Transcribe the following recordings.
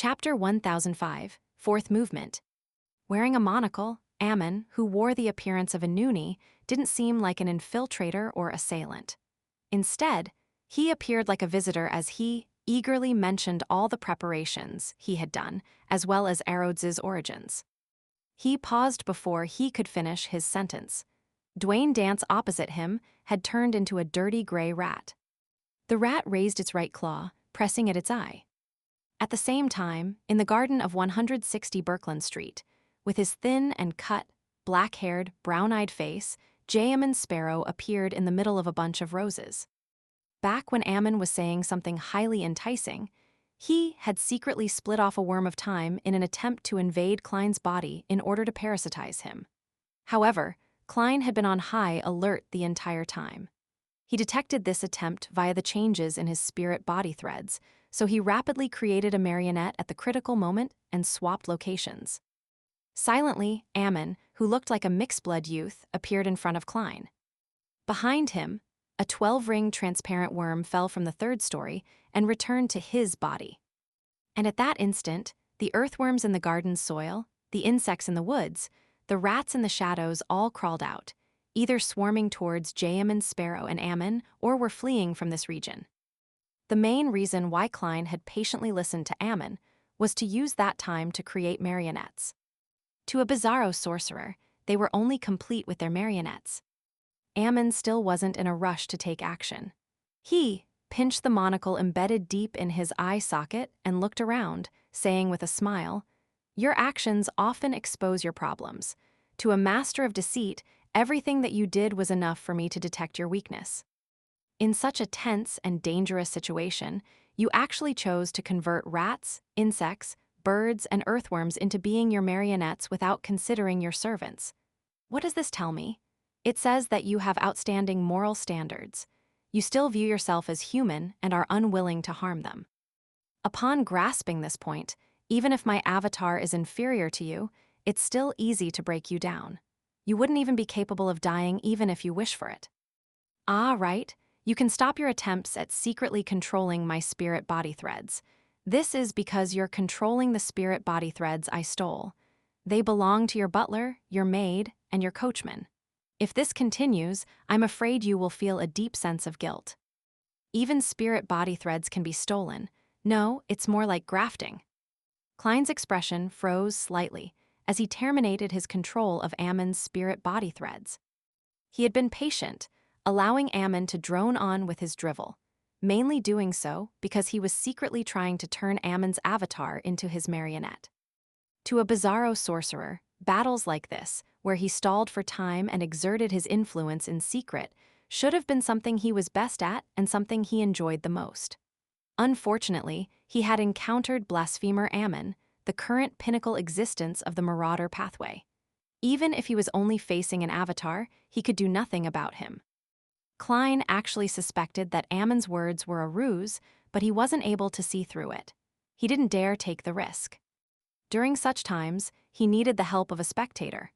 Chapter 1005, Fourth Movement. Wearing a monocle, Ammon, who wore the appearance of a Noonie, didn't seem like an infiltrator or assailant. Instead, he appeared like a visitor as he eagerly mentioned all the preparations he had done, as well as Arodes' origins. He paused before he could finish his sentence. Dwayne Dance opposite him had turned into a dirty gray rat. The rat raised its right claw, pressing at its eye. At the same time, in the garden of 160 Berkland Street, with his thin and cut, black-haired, brown-eyed face, Ammon Sparrow appeared in the middle of a bunch of roses. Back when Ammon was saying something highly enticing, he had secretly split off a worm of time in an attempt to invade Klein's body in order to parasitize him. However, Klein had been on high alert the entire time. He detected this attempt via the changes in his spirit body threads, so he rapidly created a marionette at the critical moment and swapped locations. Silently, Ammon, who looked like a mixed-blood youth, appeared in front of Klein. Behind him, a 12-ring transparent worm fell from the third story and returned to his body. And at that instant, the earthworms in the garden's soil, the insects in the woods, the rats in the shadows all crawled out, either swarming towards Ammon Sparrow and Ammon or were fleeing from this region. The main reason why Klein had patiently listened to Ammon was to use that time to create marionettes. To a bizarro sorcerer, they were only complete with their marionettes. Ammon still wasn't in a rush to take action. He pinched the monocle embedded deep in his eye socket and looked around, saying with a smile, "Your actions often expose your problems. To a master of deceit, everything that you did was enough for me to detect your weakness. In such a tense and dangerous situation, you actually chose to convert rats, insects, birds, and earthworms into being your marionettes without considering your servants. What does this tell me? It says that you have outstanding moral standards. You still view yourself as human and are unwilling to harm them. Upon grasping this point, even if my avatar is inferior to you, it's still easy to break you down. You wouldn't even be capable of dying even if you wish for it. Ah, right. You can stop your attempts at secretly controlling my spirit body threads. This is because you're controlling the spirit body threads I stole. They belong to your butler, your maid, and your coachman. If this continues, I'm afraid you will feel a deep sense of guilt. Even spirit body threads can be stolen. No, it's more like grafting." Klein's expression froze slightly as he terminated his control of Ammon's spirit body threads. He had been patient, allowing Ammon to drone on with his drivel, mainly doing so because he was secretly trying to turn Ammon's avatar into his marionette. To a bizarro sorcerer, battles like this, where he stalled for time and exerted his influence in secret, should have been something he was best at and something he enjoyed the most. Unfortunately, he had encountered Blasphemer Ammon, the current pinnacle existence of the Marauder pathway. Even if he was only facing an avatar, he could do nothing about him. Klein actually suspected that Ammon's words were a ruse, but he wasn't able to see through it. He didn't dare take the risk. During such times, he needed the help of a spectator.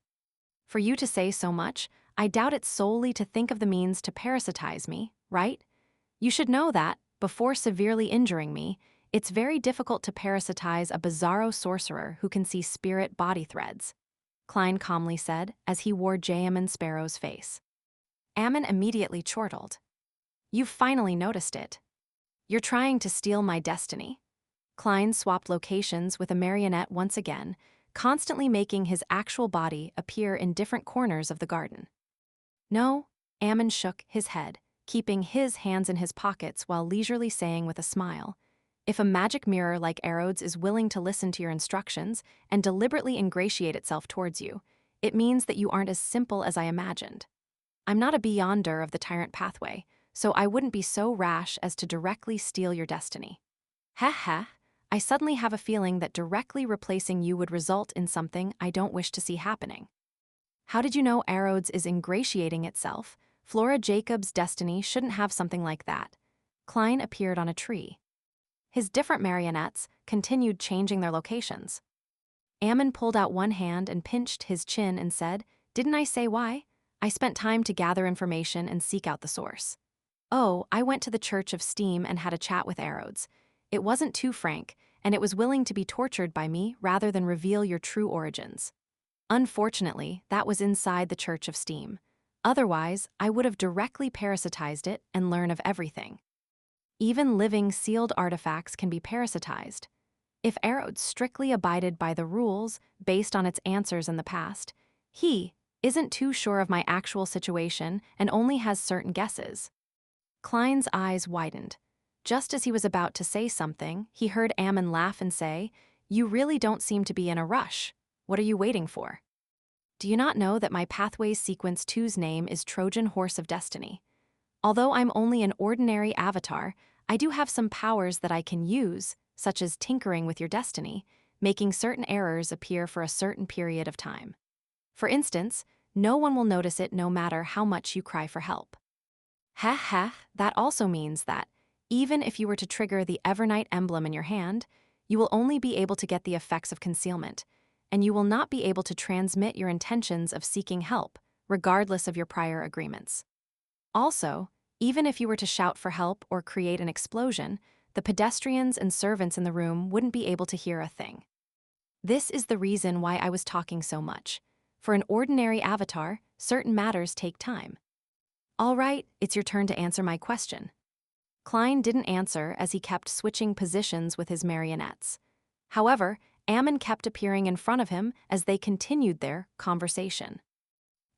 For you to say so much, I doubt it solely to think of the means to parasitize me, right? You should know that, before severely injuring me, it's very difficult to parasitize a bizarro sorcerer who can see spirit body threads, Klein calmly said as he wore Ammon Sparrow's face. Ammon immediately chortled. "You've finally noticed it. You're trying to steal my destiny." Klein swapped locations with a marionette once again, constantly making his actual body appear in different corners of the garden. "No," Ammon shook his head, keeping his hands in his pockets while leisurely saying with a smile, "If a magic mirror like Arodes is willing to listen to your instructions and deliberately ingratiate itself towards you, it means that you aren't as simple as I imagined. I'm not a beyonder of the tyrant pathway, so I wouldn't be so rash as to directly steal your destiny. Heh heh, I suddenly have a feeling that directly replacing you would result in something I don't wish to see happening. How did you know Arodes is ingratiating itself? Flora Jacobs' destiny shouldn't have something like that." Klein appeared on a tree. His different marionettes continued changing their locations. Ammon pulled out one hand and pinched his chin and said, "Didn't I say why? I spent time to gather information and seek out the source. Oh, I went to the Church of Steam and had a chat with Arodes. It wasn't too frank, and it was willing to be tortured by me rather than reveal your true origins. Unfortunately, that was inside the Church of Steam. Otherwise, I would have directly parasitized it and learn of everything. Even living sealed artifacts can be parasitized. If Arod strictly abided by the rules based on its answers in the past, he isn't too sure of my actual situation and only has certain guesses. Klein's eyes widened. Just as he was about to say something, he heard Ammon laugh and say, "You really don't seem to be in a rush. What are you waiting for? Do you not know that my Pathways Sequence 2's name is Trojan Horse of Destiny? Although I'm only an ordinary avatar, I do have some powers that I can use, such as tinkering with your destiny, making certain errors appear for a certain period of time. For instance, no one will notice it no matter how much you cry for help." Heh heh, that also means that, even if you were to trigger the Evernight emblem in your hand, you will only be able to get the effects of concealment, and you will not be able to transmit your intentions of seeking help, regardless of your prior agreements. Also, even if you were to shout for help or create an explosion, the pedestrians and servants in the room wouldn't be able to hear a thing. This is the reason why I was talking so much. For an ordinary avatar, certain matters take time. All right, it's your turn to answer my question. Klein didn't answer as he kept switching positions with his marionettes. However, Ammon kept appearing in front of him as they continued their conversation.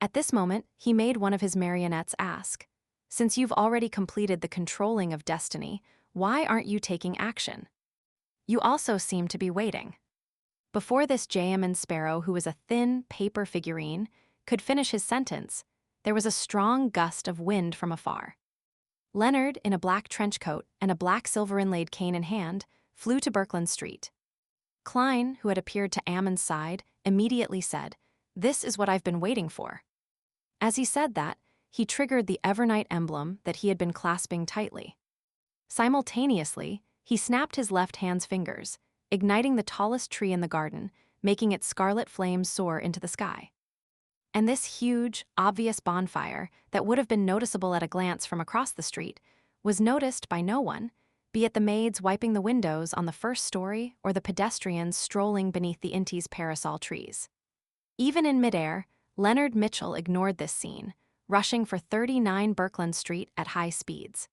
At this moment, he made one of his marionettes ask, "Since you've already completed the controlling of destiny, why aren't you taking action? You also seem to be waiting." Before this Jayaman Sparrow, who was a thin paper figurine, could finish his sentence, there was a strong gust of wind from afar. Leonard, in a black trench coat and a black silver-inlaid cane in hand, flew to Berkland Street. Klein, who had appeared to Ammon's side, immediately said, "This is what I've been waiting for." As he said that, he triggered the Evernight emblem that he had been clasping tightly. Simultaneously, he snapped his left hand's fingers, igniting the tallest tree in the garden, making its scarlet flames soar into the sky. And this huge, obvious bonfire that would have been noticeable at a glance from across the street was noticed by no one, be it the maids wiping the windows on the first story or the pedestrians strolling beneath the Inti's parasol trees. Even in midair, Leonard Mitchell ignored this scene, rushing for 39 Berkland Street at high speeds.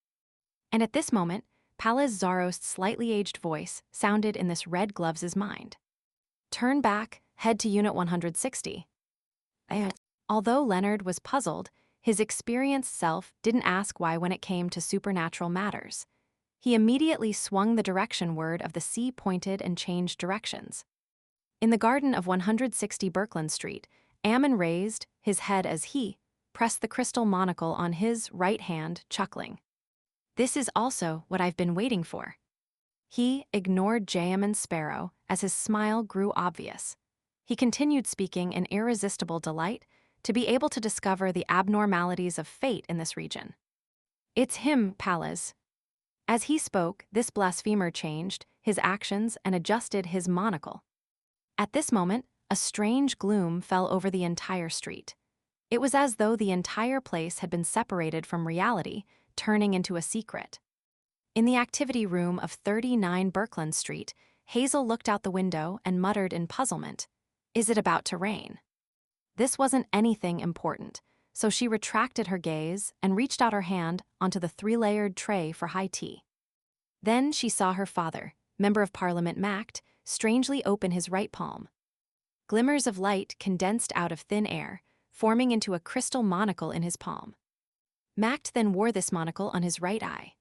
And at this moment, Pallas Zarost's slightly aged voice sounded in this red gloves' mind. "Turn back, head to Unit 160. Although Leonard was puzzled, his experienced self didn't ask why when it came to supernatural matters. He immediately swung the direction word of the sea pointed and changed directions. In the garden of 160 Berkland Street, Ammon raised his head as he pressed the crystal monocle on his right hand, chuckling. "This is also what I've been waiting for." He ignored Jayaman Sparrow as his smile grew obvious. He continued speaking in irresistible delight to be able to discover the abnormalities of fate in this region. "It's him, Pallas." As he spoke, this blasphemer changed his actions and adjusted his monocle. At this moment, a strange gloom fell over the entire street. It was as though the entire place had been separated from reality, turning into a secret. In the activity room of 39 Berkland Street, Hazel looked out the window and muttered in puzzlement, "Is it about to rain?" This wasn't anything important, so she retracted her gaze and reached out her hand onto the 3-layered tray for high tea. Then she saw her father, Member of Parliament Macht, strangely open his right palm. Glimmers of light condensed out of thin air, forming into a crystal monocle in his palm. Macht then wore this monocle on his right eye.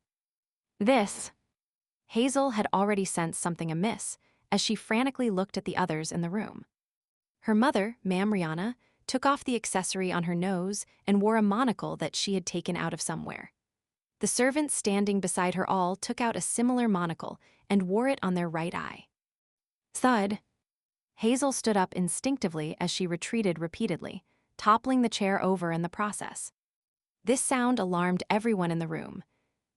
Hazel had already sensed something amiss as she frantically looked at the others in the room. Her mother, Ma'am Rihanna, took off the accessory on her nose and wore a monocle that she had taken out of somewhere. The servants standing beside her all took out a similar monocle and wore it on their right eye. Thud! Hazel stood up instinctively as she retreated repeatedly, toppling the chair over in the process. This sound alarmed everyone in the room.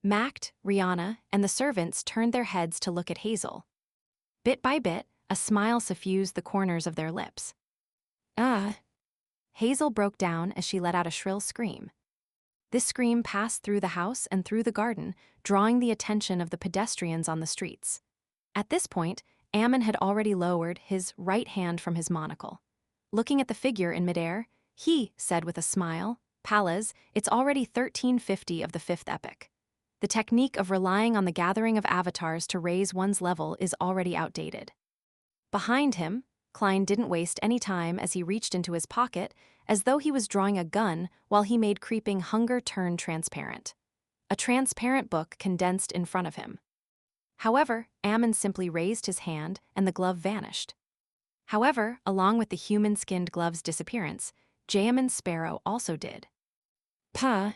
Macht, Rihanna, and the servants turned their heads to look at Hazel. Bit by bit, a smile suffused the corners of their lips. Hazel broke down as she let out a shrill scream. This scream passed through the house and through the garden, drawing the attention of the pedestrians on the streets. At this point, Ammon had already lowered his right hand from his monocle. Looking at the figure in midair, he said with a smile, "Pallas, it's already 1350 of the fifth epoch. The technique of relying on the gathering of avatars to raise one's level is already outdated." Behind him, Klein didn't waste any time as he reached into his pocket as though he was drawing a gun while he made creeping hunger turn transparent. A transparent book condensed in front of him. However, Ammon simply raised his hand and the glove vanished. However, along with the human-skinned glove's disappearance, Jayaman's sparrow also did. Pa!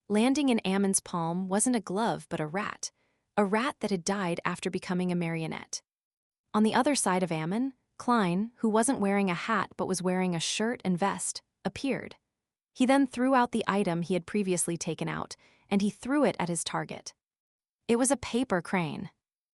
Landing in Ammon's palm wasn't a glove but a rat that had died after becoming a marionette. On the other side of Ammon, Klein, who wasn't wearing a hat but was wearing a shirt and vest, appeared. He then threw out the item he had previously taken out, and he threw it at his target. It was a paper crane.